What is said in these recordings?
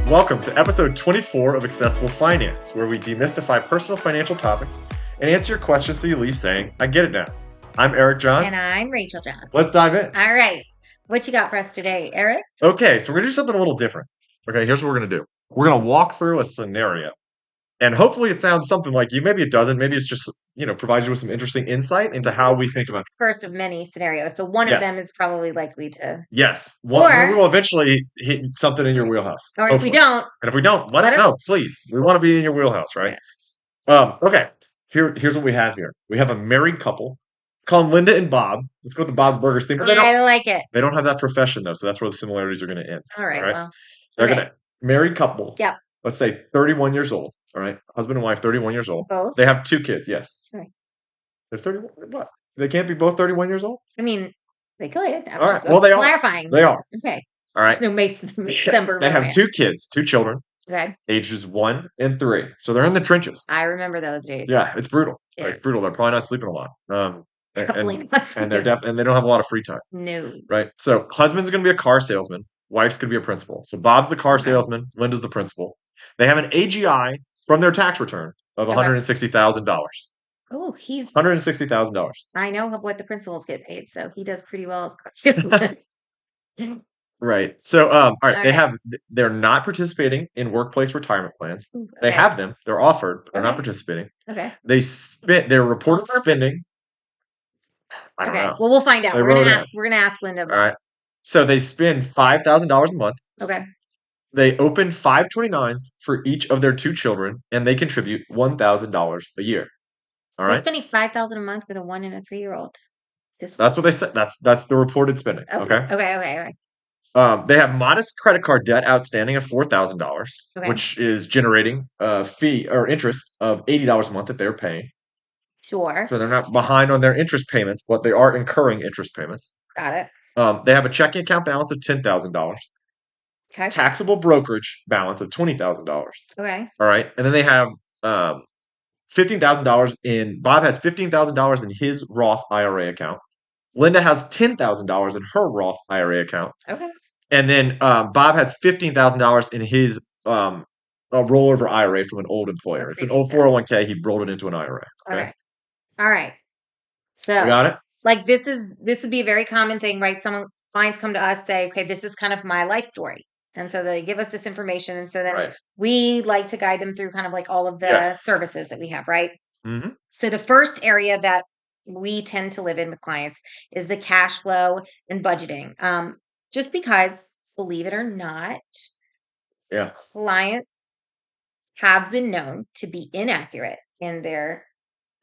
Welcome to episode 24 of Accessible Finance, where we demystify personal financial topics and answer your questions so you leave saying, I get it now. I'm Eric Johns. And I'm Rachel Johns. Let's dive in. All right. What you got for us today, Eric? Okay, so we're going to do something a little different. Okay, here's what we're going to do. We're going to walk through a scenario. And hopefully it sounds something like you. Maybe it doesn't. Maybe it's just, provides you with some interesting insight into how we think about it. First of many scenarios. So one of them is probably likely to. Yes. We will eventually hit something in your wheelhouse. Or if we don't. And if we don't, let us know, please. We want to be in your wheelhouse, right? Yes. Okay. Here's what we have here. We have a married couple. Call them Linda and Bob. Let's go with the Bob's Burgers thing. But I like it. They don't have that profession, though, so that's where the similarities are going to end. All right. Well, they're going to married couple. Yeah. Let's say 31 years old. All right. Husband and wife, 31 years old. Both. They have 2 kids. Yes. Okay. They're 31. What? They can't be both 31 years old? I mean, they could. All right. Well, they clarifying. They are. Okay. All right. There's no December. They have 2 kids, 2 children. Okay. Ages 1 and 3. So they're in the trenches. I remember those days. Yeah, it's brutal. Yeah. It's brutal. They're probably not sleeping a lot. And they don't have a lot of free time. No. Right. So husband's going to be a car salesman. Wife's going to be a principal. So Bob's the car salesman. Linda's the principal. They have an AGI from their tax return of $160,000. Oh, he's $160,000. I know what the principals get paid, so he does pretty well as car salesman. Right. So, all right. They're not participating in workplace retirement plans. Okay. They have them. They're offered, but they're not participating. Okay. Their reported spending. I don't know. Well, we'll find out. We're gonna ask Linda. All right. So they spend $5,000 a month. Okay. They open 529s for each of their 2 children, and they contribute $1,000 a year. All right. They're spending $5,000 a month for the 1 and a 3-year-old. That's what they said. That's the reported spending. Okay. Okay. They have modest credit card debt outstanding of $4,000, which is generating a fee or interest of $80 a month that they're paying. Sure. So they're not behind on their interest payments, but they are incurring interest payments. Got it. They have a checking account balance of $10,000. Okay. Taxable brokerage balance of $20,000. Okay. All right. And then they have $15,000 in. Bob has $15,000 in his Roth IRA account. Linda has $10,000 in her Roth IRA account. Okay. And then Bob has $15,000 in his a rollover IRA from an old employer. It's an old 401k. He rolled it into an IRA. Okay. All right. So you got it. Like this would be a very common thing, right? Clients come to us, say, okay, this is kind of my life story. And so they give us this information. And so then we like to guide them through kind of like all of the services that we have, right? Mm-hmm. So the first area that we tend to live in with clients is the cash flow and budgeting. Just because, believe it or not, clients have been known to be inaccurate in their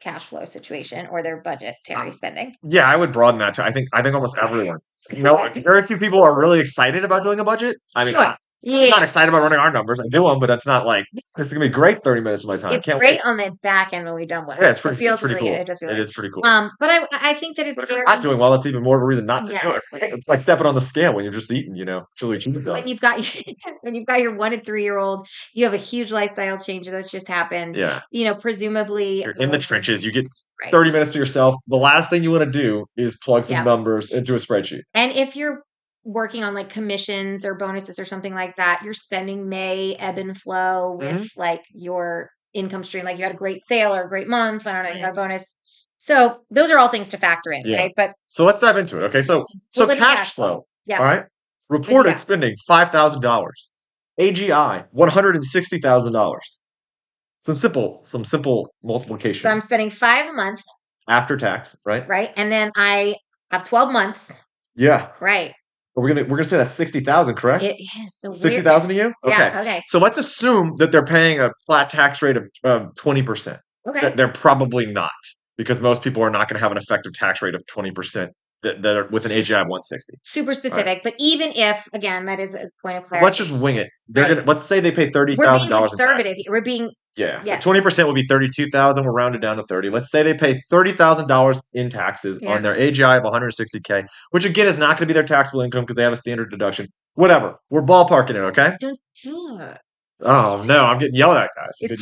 cash flow situation or their budgetary spending. Yeah, I would broaden that to I think almost everyone. Very few people are really excited about doing a budget. I mean, I'm not excited about running our numbers. I do them, but it's not like this is gonna be great. 30 minutes of my time. It's great on the back end when we're done with it. Yeah, it's pretty cool. It is pretty cool. But I think that it's if you're not doing well, that's even more of a reason not to do it. It's like stepping on the scale when you've just eaten, chili cheese dogs. When you've got your 1 and 3-year-old, you have a huge lifestyle change that's just happened. Yeah. Presumably you're in the trenches. You get 30 minutes to yourself. The last thing you want to do is plug some numbers into a spreadsheet. And if you're working on like commissions or bonuses or something like that, your spending may ebb and flow with like your income stream. Like you had a great sale or a great month. I don't know, you got a bonus. So those are all things to factor in, right? But so let's dive into it. Okay. So cash flow. Yeah. All right. Reported spending $5,000. AGI $160,000. Some simple multiplication. So I'm spending $5 a month after tax, right? Right. And then I have 12 months. Yeah. Right. But we're gonna say that's 60,000, correct? It is. So 60,000 a year. Okay. Yeah, okay. So let's assume that they're paying a flat tax rate of 20%. Okay. They're probably not, because most people are not going to have an effective tax rate of 20% that are with an AGI of 160. Super specific, right. But even if, again, that is a point of clarity. Let's just wing it. Let's say they pay $30,000 in taxes. We're being Yeah. So 20% would be 32,000. We're rounded down to 30. Let's say they pay $30,000 in taxes on their AGI of 160K, which again is not going to be their taxable income because they have a standard deduction. Whatever. We're ballparking it, okay? Don't do it. Oh no, I'm getting yelled at, guys. It's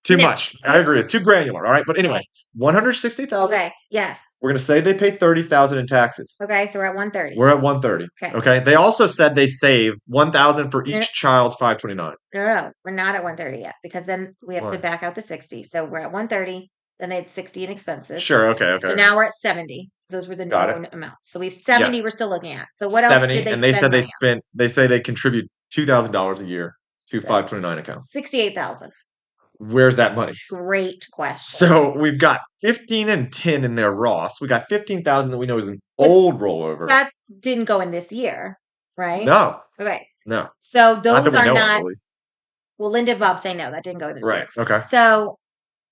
Too No. much. I agree. It's too granular. All right. But anyway, Right. 160,000. Okay. Yes. We're going to say they pay 30,000 in taxes. Okay. So we're at 130. We're at 130. Okay. Okay. They also said they save 1,000 for No, each child's 529. no. We're not at 130 yet because then we have to Why? back out the 60. So we're at 130. Then they had 60 in expenses. Sure. Okay. So Okay. now we're at 70. So those were the Got it. known amounts. So we have 70 Yes. we're still looking at. So what else 70. did they And they spend said they money spent, they say they contribute $2,000 a year to So 529 on? accounts. 68,000. Where's that money? Great question. So we've got 15 and 10 in there, Ross. We got 15,000 that we know is an But old rollover. that didn't go in this year, right? No. Okay. No. So Not those that we are know of, not. at least. Well, Linda and Bob say no, that didn't go in this Right. year. Okay. So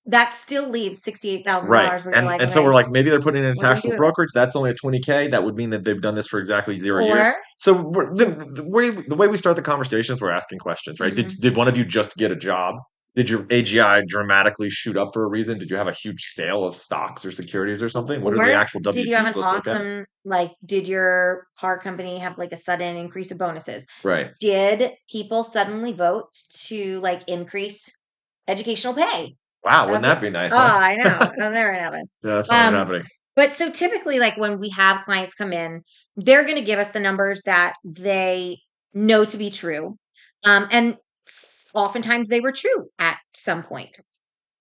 that still leaves $68,000. Right. Where you're like, And so okay, we're like, maybe they're putting in a what do we taxable do? brokerage. That's only a 20K. That would mean that they've done this for exactly 0 years. Or So the way we start the conversation is we're asking questions, right? Did one of you just get a job? Did your AGI dramatically shoot up for a reason? Did you have a huge sale of stocks or securities or something? What are the or actual did you have W-2s? an Let's look at it. awesome, like, did your car company have like a sudden increase of bonuses? Right. Did people suddenly vote to like increase educational pay? Wow, wouldn't that be nice? Oh, Huh? I know. That'll never happen. Yeah, that's probably happening. But so typically, like when we have clients come in, they're going to give us the numbers that they know to be true. And oftentimes they were true at some point.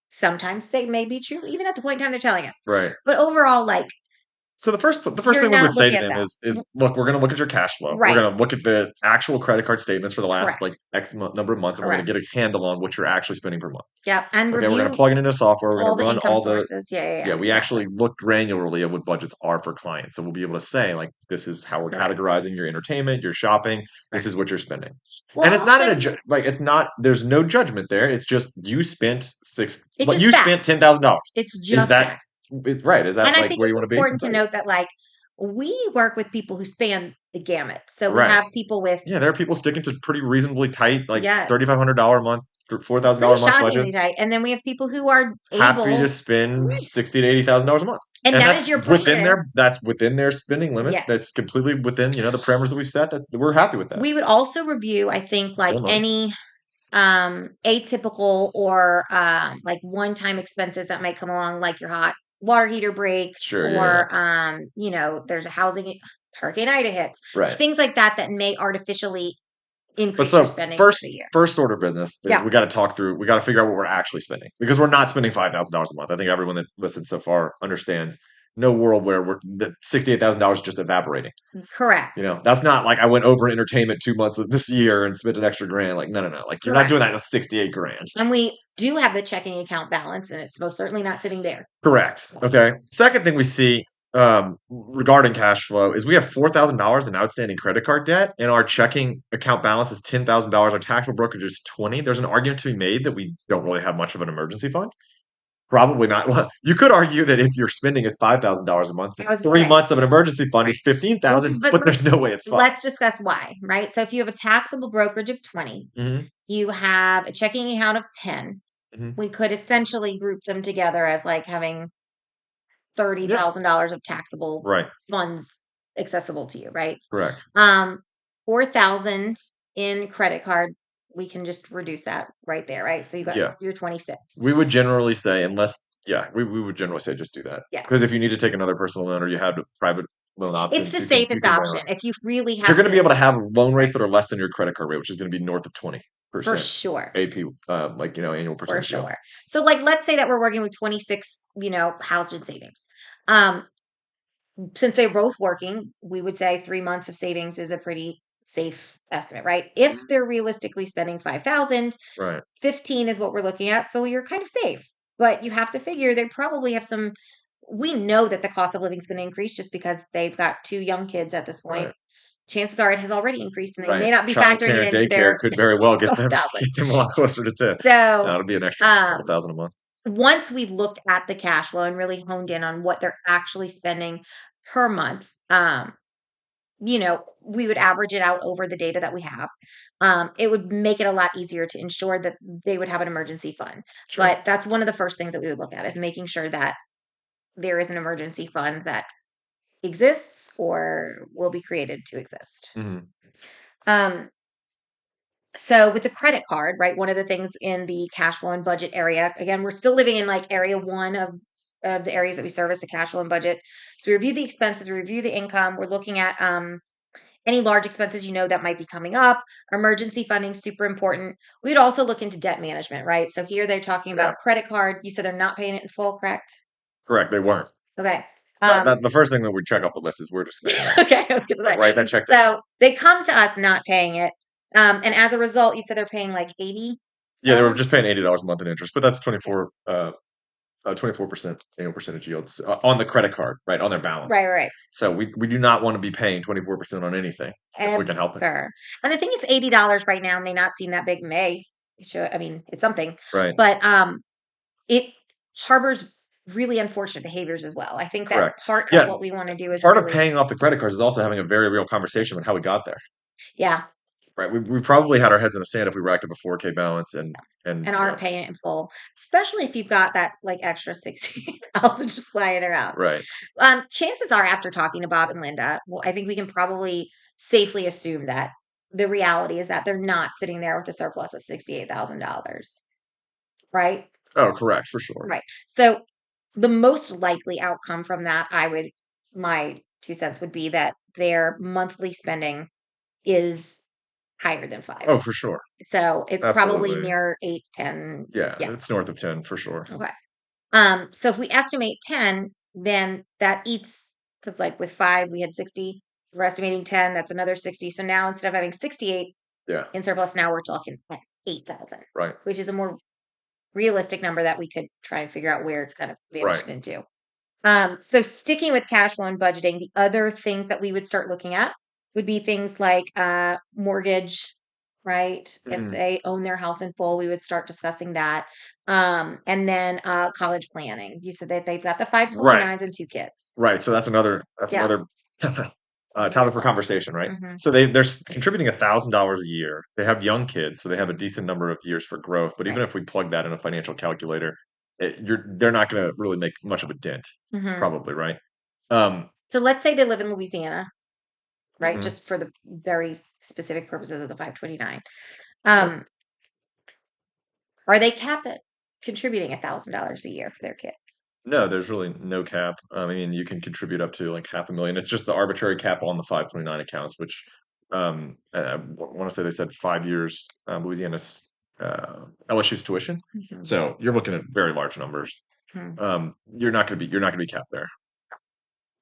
Sometimes they may be true even at the point in time they're telling us. Right. But overall, like, So the first you're thing we not would say looking to at them that. is look, we're going to look at your cash flow. Right. We're going to look at the actual credit card statements for the last Correct. like X number of months, and we're going to get a handle on what you're actually spending per month. Yeah. And Okay, we're going to review plug it into software. We're all going to the run income all the sources. Yeah. yeah. We exactly. actually look granularly at what budgets are for clients, so we'll be able to say like this is how we're Correct. categorizing your entertainment, your shopping. This Correct. is what you're spending, Well, and it's not in often a like it's not. There's no judgment there. It's just you spent it's but just you spent facts. $10,000. It's Is just that facts. right? Is that And I like think where you it's want to be? important to note that, like, we work with people who span the gamut. So we Right. have people with, Yeah, there are people sticking to pretty reasonably tight, like yes, $3,500 a month, $4,000 pretty a month shockingly budgets. tight. And then we have people who are Happy to able, spend right. $60,000 to $80,000 a month, And that that's is your within plan. that's within their spending limits. Yes. That's completely within the parameters that we've set. That we're happy with that. We would also review, I think, like Hold on. any atypical or like one-time expenses that might come along, like your hot water heater breaks, Sure, or there's a Hurricane Ida hits, Right. things like that may artificially But increase so your spending for first the year. first order of business is Yeah. we got to talk through. We got to figure out what we're actually spending, because we're not spending $5,000 a month. I think everyone that listened so far understands. No world where that $68,000 is just evaporating. Correct. That's not like I went over in entertainment 2 months of this year and spent an extra grand. Like, no. Like, you're not Correct. doing that with 68 grand. And we do have the checking account balance, and it's most certainly not sitting there. Correct. Okay. Second thing we see regarding cash flow is we have $4,000 in outstanding credit card debt, and our checking account balance is $10,000. Our taxable brokerage is 20. There's an argument to be made that we don't really have much of an emergency fund. Probably not. Well, you could argue that if your spending is $5,000 a month, I was 3 gonna say. months of an emergency fund is $15,000, But but there's no way it's fine. Let's discuss why, right? So if you have a taxable brokerage of 20, Mhm. you have a checking account of 10, Mhm. we could essentially group them together as like having $30,000 of taxable Right. funds accessible to you, right? Correct. 4,000 in credit card, we can just reduce that right there, right? So you got Yeah. your 26. We would generally say, we would generally say just do that. Yeah. Because if you need to take another personal loan or you have private loan options, It's the you can safest weigh option. on it. If you really have You're going to to, be able to have loan rates that are less than your credit card rate, which is going to be north of 20%. for sure. AP, annual For percentage. sure. So like, let's say that we're working with 26, housed in savings. Since they're both working, we would say 3 months of savings is a pretty safe estimate, right? If they're realistically spending 5,000, Right. 15 is what we're looking at. So you're kind of safe, but you have to figure they probably have we know that the cost of living is going to increase just because they've got 2 young kids at this point. Right. Chances are it has already increased, and they Right. may not be Childcare factoring it and into daycare their could very well get them 12,000. a lot closer to 10. So That'll be an extra couple thousand a month. once we've looked at the cash flow and really honed in on what they're actually spending per month, we would average it out over the data that we have. It would make it a lot easier to ensure that they would have an emergency fund. Sure. But that's one of the first things that we would look at, is making sure that there is an emergency fund that exists or will be created to exist. Mhm. So with the credit card, right, one of the things in the cash flow and budget area, again, we're still living in like area one of the areas that we service, the cash flow and budget. So we review the expenses, we review the income. We're looking at any large expenses that might be coming up. Emergency funding super important. We'd also look into debt management, right? So here they're talking Yeah, about credit card. You said they're not paying it in full, correct? correct. They weren't. Okay. That the first thing that we check off the list is we're just Okay, I was gonna say. write that check. So they come to us not paying it. And as a result, you said they're paying like 80. Yeah, they were just paying $80 a month in interest, but that's 24% annual percentage yields on the credit card, right, on their balance. Right. So we do not want to be paying 24% on anything if we can help it. Ever. And the thing is, $80 right now may not seem that big. May it should. I mean, it's something, Right. but it harbors really unfortunate behaviors as well. I think that Correct. part Yeah. of what we want to do is Part of really, paying off the credit cards is also having a very real conversation about how we got there. yeah, Right. We probably had our heads in the sand if we racked up a 4K balance and and aren't paying it in full, especially if you've got that like extra 60 also just lying around. right. Chances are, after talking to Bob and Linda, well, I think we can probably safely assume that the reality is that they're not sitting there with a surplus of $68,000, right? Oh, correct, for sure. Right. So the most likely outcome from that, my 2 cents would be that their monthly spending is higher than five. Oh, for sure. So it's probably Absolutely. near 8, 10. Yeah, Yeah. it's north of 10 for sure. Okay. So if we estimate 10, then that eats, because like with 5, we had 60. We're estimating 10, that's another 60. So now instead of having 68 Yeah, in surplus, now we're talking like 8,000, right. which is a more realistic number that we could try and figure out where it's kind of vanished Right. into. So sticking with cash flow and budgeting, the other things that we would start looking at would be things like mortgage, right? If Mhm. they own their house in full, we would start discussing that. And then college planning. You said that they've got the Right. 529s and 2 kids. Right. So that's another Yeah. topic for conversation, right? hmm So they're contributing $1,000 a year. They have young kids, so they have a decent number of years for growth. But even Right. if we plug that in a financial calculator, they're not going to really make much of a dent, hmm probably, right? Um, So let's say they live in Louisiana, right? mhm. Just for the very specific purposes of the 529. Yep. Um, are they capped at contributing $1,000 a year for their kids? No, there's really no cap. I mean, you can contribute up to like half a million. It's just the arbitrary cap on the 529 accounts, which I want to say they said 5 years. Louisiana's LSU's tuition. Mhm. So you're looking at very large numbers. Hmm. You're not gonna be capped there.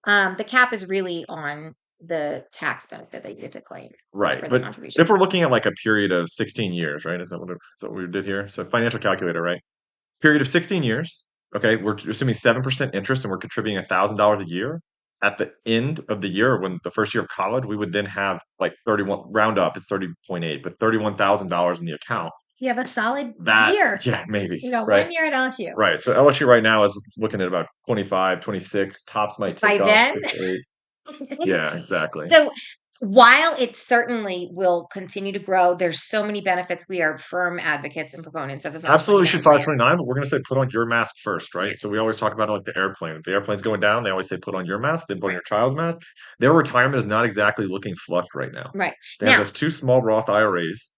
The cap is really on the tax benefit that you get to claim Right. for the But contribution. if we're looking at like a period of 16 years, right? Is that what we did here? So financial calculator, right? Period of 16 years. Okay, we're assuming 7% interest and we're contributing $1,000 a year. At the end of the year, when the first year of college, we would then have like 31, round up, it's 30.8, but $31,000 in the account. You have a solid That, year. yeah, maybe. You got Right. 1 year at LSU. Right. So LSU right now is looking at about 25, 26. Tops might By take off then? 6 to 8. Yeah, exactly. So while it certainly will continue to grow, there's so many benefits. We are firm advocates and proponents of the Absolutely should 529 plans. 529, but we're going to say put on your mask first, right? So we always talk about like the airplane. If the airplane's going down, they always say put on your mask, then put on your child's mask. Their retirement is not exactly looking flushed right now. Right. They have Now, those 2 small Roth IRAs,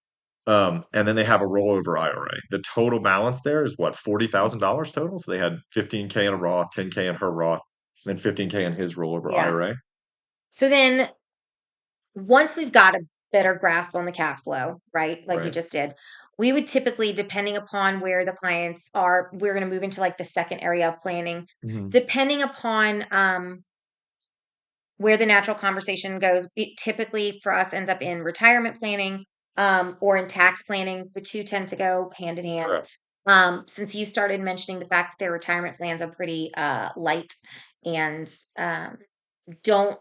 and then they have a rollover IRA. The total balance there is what, $40,000 total? So they had 15K in a Roth, 10K in her Roth, and then 15K in his rollover yeah. IRA. So then once we've got a better grasp on the cash flow, right? Like we Right. just did, we would typically, depending upon where the clients are, we're going to move into like the second area of planning. Mhm. Depending upon where the natural conversation goes, it typically for us ends up in retirement planning or in tax planning. The two tend to go hand in hand. Correct. Since you started mentioning the fact that their retirement plans are pretty light and don't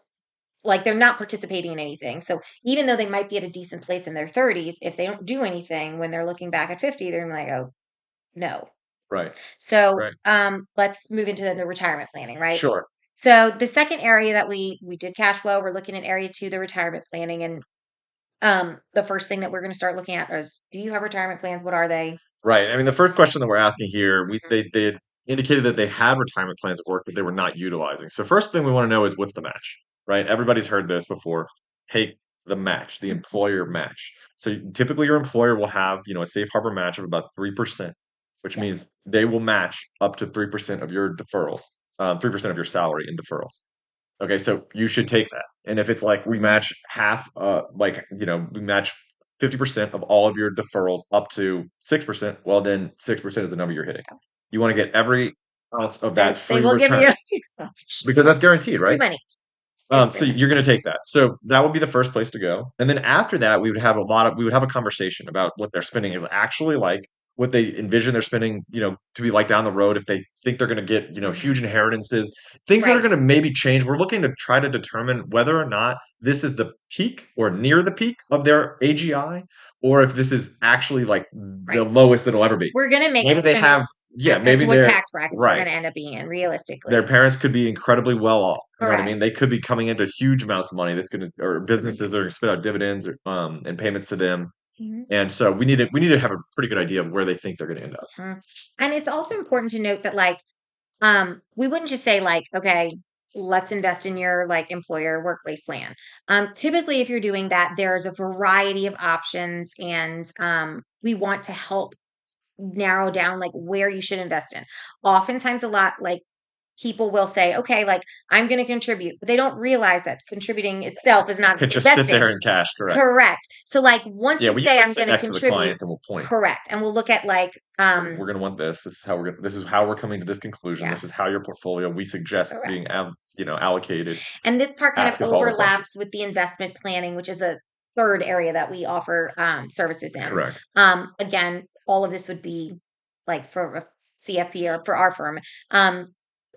like they're not participating in anything. So even though they might be at a decent place in their 30s, if they don't do anything when they're looking back at 50, they're like, oh no. Right. So Right. let's move into the retirement planning, right? Sure. So the second area that we did cash flow, we're looking at area 2, the retirement planning. And the first thing that we're going to start looking at is, do you have retirement plans? What are they? Right. I mean, the first question that we're asking here, they had indicated that they had retirement plans at work that they were not utilizing. So first thing we want to know is what's the match, right? Everybody's heard this before. Hey, the match, the employer match. So typically your employer will have, a safe harbor match of about 3%, which Yeah. means they will match up to 3% of your deferrals, 3% of your salary in deferrals. Okay, so you should take that. And if it's like we match half, we match 50% of all of your deferrals up to 6%, well, then 6% is the number you're hitting. You want to get every ounce of that Since they free will give return you because that's guaranteed, it's free right? money. It's free So money. you're going to take that. So that would be the first place to go. And then after that, we would have a conversation about what their spending is actually like, what they envision their spending, to be like down the road if they think they're going to get, huge inheritances, things that are Right. going to maybe change. We're looking to try to determine whether or not this is the peak or near the peak of their AGI, or if this is actually like the Right. lowest it'll ever be. We're gonna make Maybe they have, estimates as maybe to what they're tax brackets they're right. gonna end up being in Their realistically. parents could be incredibly well off. You know what I mean? Correct. They could be coming into huge amounts of money or businesses that are going to spit out dividends and payments to them. Mhm. And so we need to have a pretty good idea of where they think they're going to end up. Mhm. And it's also important to note that we wouldn't just say okay, let's invest in your employer workplace plan. Typically if you're doing that, there's a variety of options and we want to help narrow down where you should invest in. Oftentimes a lot people will say, okay, I'm going to contribute, but they don't realize that contributing itself is not Just sit investing. there in cash, correct? Correct. So once you we say can I'm sit going to next to the contribute, clients and we'll point. correct, and we'll look at We're going to want this. This is how we're coming to this conclusion. Yeah. This is how your portfolio we suggest Correct. being allocated. And this part kind Ask of us all the overlaps with the investment planning, which is a third area that we offer services in. Correct. Again, all of this would be for a CFP or for our firm.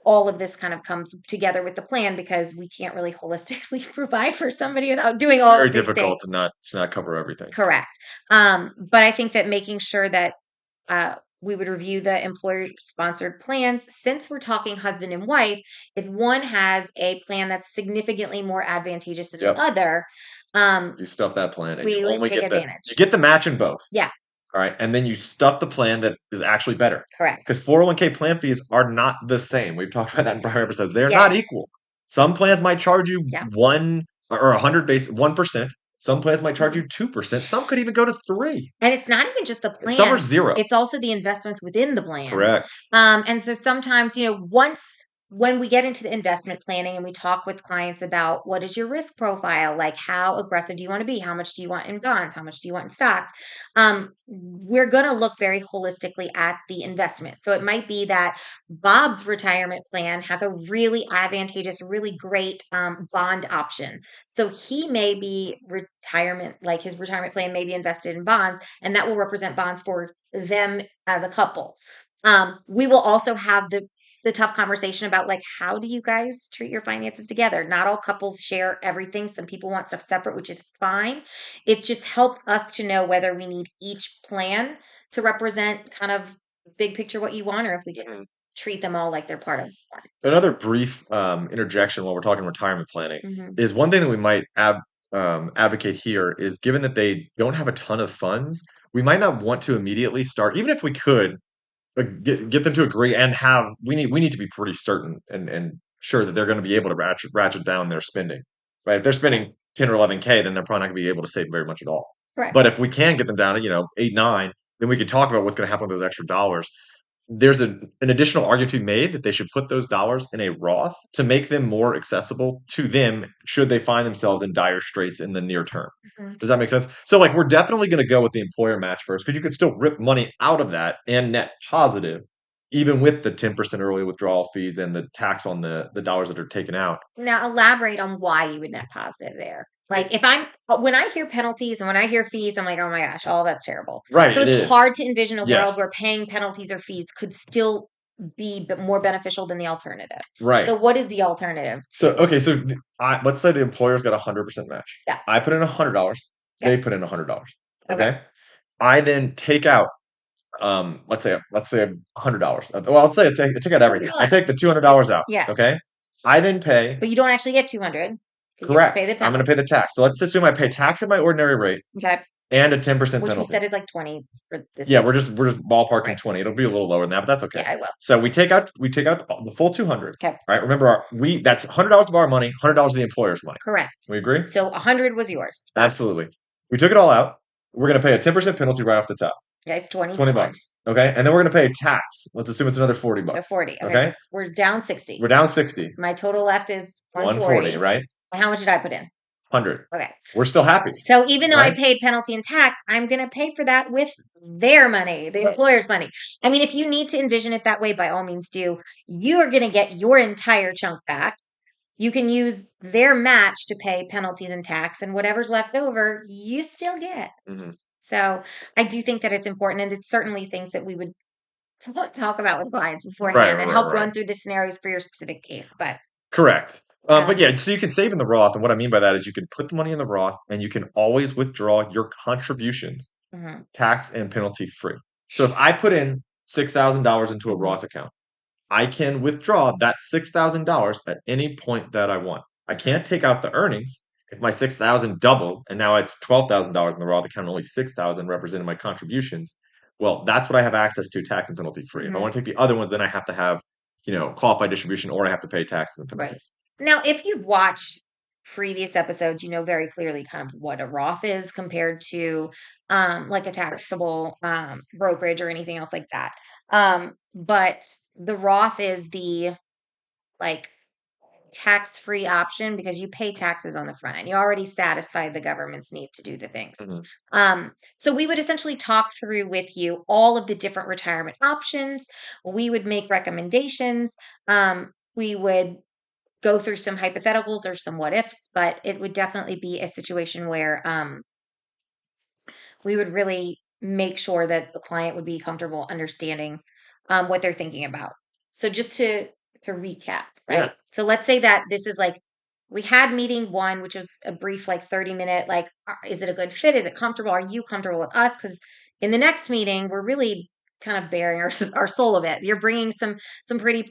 All of this kind of comes together with the plan because we can't really holistically provide for somebody without doing It's all very of these difficult things. to not cover everything. Correct. But I think that making sure that we would review the employer sponsored plans. Since we're talking husband and wife, if one has a plan that's significantly more advantageous than Yep. the other, You stuff that plan and we you would only take get advantage. you get the match in both. Yeah. All right. And then you stuff the plan that is actually better. Correct. Because 401k plan fees are not the same. We've talked about that in prior episodes. They're not Yes. equal. Some plans might charge you Yeah. 1 or 1%. Some plans might charge you 2%. Some could even go to 3. And it's not even just the plan. Some are 0. It's also the investments within the plan. Correct. And so sometimes, when we get into the investment planning and we talk with clients about what is your risk profile, how aggressive do you want to be? How much do you want in bonds? How much do you want in stocks? We're going to look very holistically at the investment. So it might be that Bob's retirement plan has a really advantageous, really great bond option. So he may be his retirement plan may be invested in bonds, and that will represent bonds for them as a couple. We will also have the tough conversation about how do you guys treat your finances together? Not all couples share everything. Some people want stuff separate, which is fine. It just helps us to know whether we need each plan to represent kind of big picture what you want, or if we can treat them all like they're part of one. Another brief interjection while we're talking retirement planning is one thing that we might advocate here is, given that they don't have a ton of funds, we might not want to immediately start, even if we could, get them to agree and we need to be pretty certain and sure that they're going to be able to ratchet down their spending, right? If they're spending 10 or 11K, then they're probably not going to be able to save very much at all. Correct. But if we can get them down to 8, 9, then we can talk about what's going to happen with those extra dollars. There's an additional argument to be made that they should put those dollars in a Roth to make them more accessible to them should they find themselves in dire straits in the near term. Does that make sense? So we're definitely going to go with the employer match first, because you could still rip money out of that and net positive, even with the 10% early withdrawal fees and the tax on the dollars that are taken out. Now elaborate on why you would net positive there. When I hear penalties and when I hear fees, I'm like, oh my gosh, that's terrible. Right. So it's hard to envision a world where Yes. paying penalties or fees could still be more beneficial than the alternative. Right. So what is the alternative? So, okay. So let's say the employer's got 100% match. Yeah. I put in $100. Yeah. They put in $100. Okay. Okay. I then take out, let's say $100. Well, let's say I take out everything. I take the $200 out. Yes. Okay. I then pay. But you don't actually get 200. Correct. I'm going to pay the tax. So let's assume I pay tax at my ordinary rate. Okay. and a 10% which we penalty. said is like 20 for this. Yeah, we're just ballparking Right. 20. It'll be a little lower than that, but that's okay. Yeah, I will. So we take out the full 200. Okay. Right? Remember, that's $100 of our money, $100 of the employer's money. Correct. We agree? So 100 was yours. Absolutely. We took it all out. We're going to pay a 10% penalty right off the top. Yeah, it's 20. $20. Okay, and then we're going to pay tax. Let's assume it's another $40. So 40. Okay, so we're down 60. We're down 60. My total left is 140, right? And how much did I put in? 100. Okay. We're still happy. So even though right? I paid penalty and tax, I'm going to pay for that with their money, the employer's money. I mean, if you need to envision it that way, by all means do. You are going to get your entire chunk back. You can use their match to pay penalties and tax, and whatever's left over, you still get. Mm-hmm. So I do think that it's important, and it's certainly things that we would talk about with clients beforehand and help run through the scenarios for your specific case. But correct. But yeah, so you can save in the Roth, and what I mean by that is you can put the money in the Roth, and you can always withdraw your contributions, tax and penalty free. So if I put in $6,000 into a Roth account, I can withdraw that $6,000 at any point that I want. I can't take out the earnings. If my $6,000 doubled and now it's $12,000 in the Roth account, only $6,000 representing my contributions. Well, that's what I have access to, tax and penalty free. If I want to take the other ones, then I have to have, qualified distribution, or I have to pay taxes and penalties. Right. Now, if you've watched previous episodes, you know very clearly kind of what a Roth is compared to like a taxable brokerage or anything else like that. But the Roth is the like tax-free option because you pay taxes on the front end. You already satisfied the government's need to do the things. So we would essentially talk through with you all of the different retirement options. We would make recommendations. We would go through some hypotheticals or some what ifs, but it would definitely be a situation where we would really make sure that the client would be comfortable understanding what they're thinking about. So just to recap, right? Yeah. So let's say that this is like, we had meeting 1, which was a brief, like 30-minute, like, is it a good fit? Is it comfortable? Are you comfortable with us? Because in the next meeting, we're really kind of bearing our soul of it. You're bringing some pretty,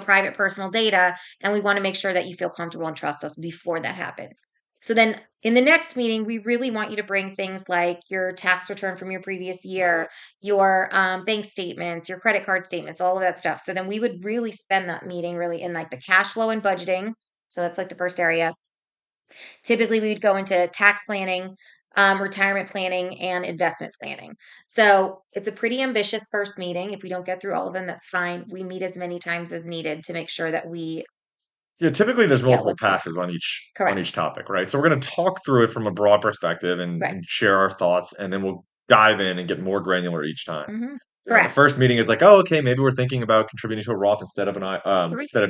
private personal data, and we want to make sure that you feel comfortable and trust us before that happens. So then in the next meeting, we really want you to bring things like your tax return from your previous year, your bank statements, your credit card statements, all of that stuff. So then we would really spend that meeting really in like the cash flow and budgeting. So that's like the first area. Typically, we would go into tax planning, retirement planning, and investment planning. So it's a pretty ambitious first meeting. If we don't get through all of them, that's fine. We meet as many times as needed to make sure that we typically there's multiple passes on each topic, right? So we're going to talk through it from a broad perspective and share our thoughts, and then we'll dive in and get more granular each time. The first meeting is like, oh, okay, maybe we're thinking about contributing to a Roth instead of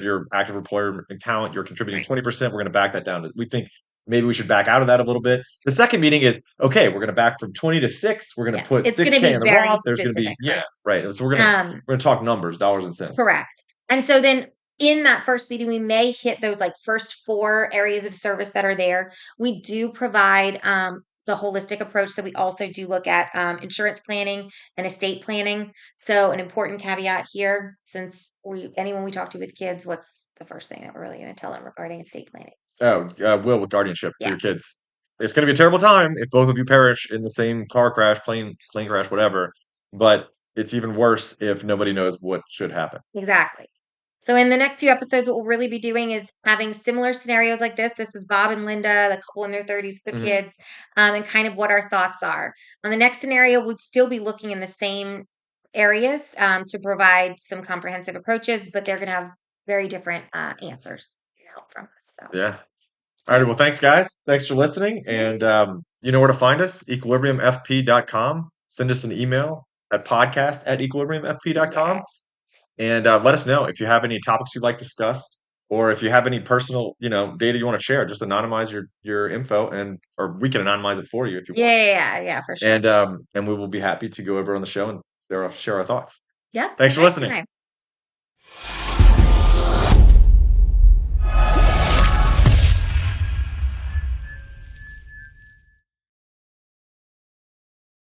your active employer account. You're contributing 20%. We're going to back that down. We think maybe we should back out of that a little bit. The second meeting is, okay, we're going to back from 20 to 6. We're going to put $6K in the Roth. There's going to be right. So we're going to talk numbers, dollars and cents. Correct. And so then in that first meeting, we may hit those like first 4 areas of service that are there. We do provide the holistic approach. So we also do look at insurance planning and estate planning. So an important caveat here, since anyone we talk to with kids, what's the first thing that we're really going to tell them regarding estate planning? Will with guardianship for your kids. It's going to be a terrible time if both of you perish in the same car crash, plane crash, whatever. But it's even worse if nobody knows what should happen. Exactly. So in the next few episodes, what we'll really be doing is having similar scenarios like this. This was Bob and Linda, the couple in their 30s with their kids, and kind of what our thoughts are. On the next scenario, we'd still be looking in the same areas to provide some comprehensive approaches, but they're going to have very different answers from us. So. Yeah. All right. Well, thanks, guys. Thanks for listening. And you know where to find us, equilibriumfp.com. Send us an email at podcast@equilibriumfp.com. Yes. And let us know if you have any topics you'd like discussed, or if you have any personal, data you want to share. Just anonymize your info, or we can anonymize it for you if you want. Yeah, for sure. And we will be happy to go over on the show and share our thoughts. Yeah. Thanks for listening.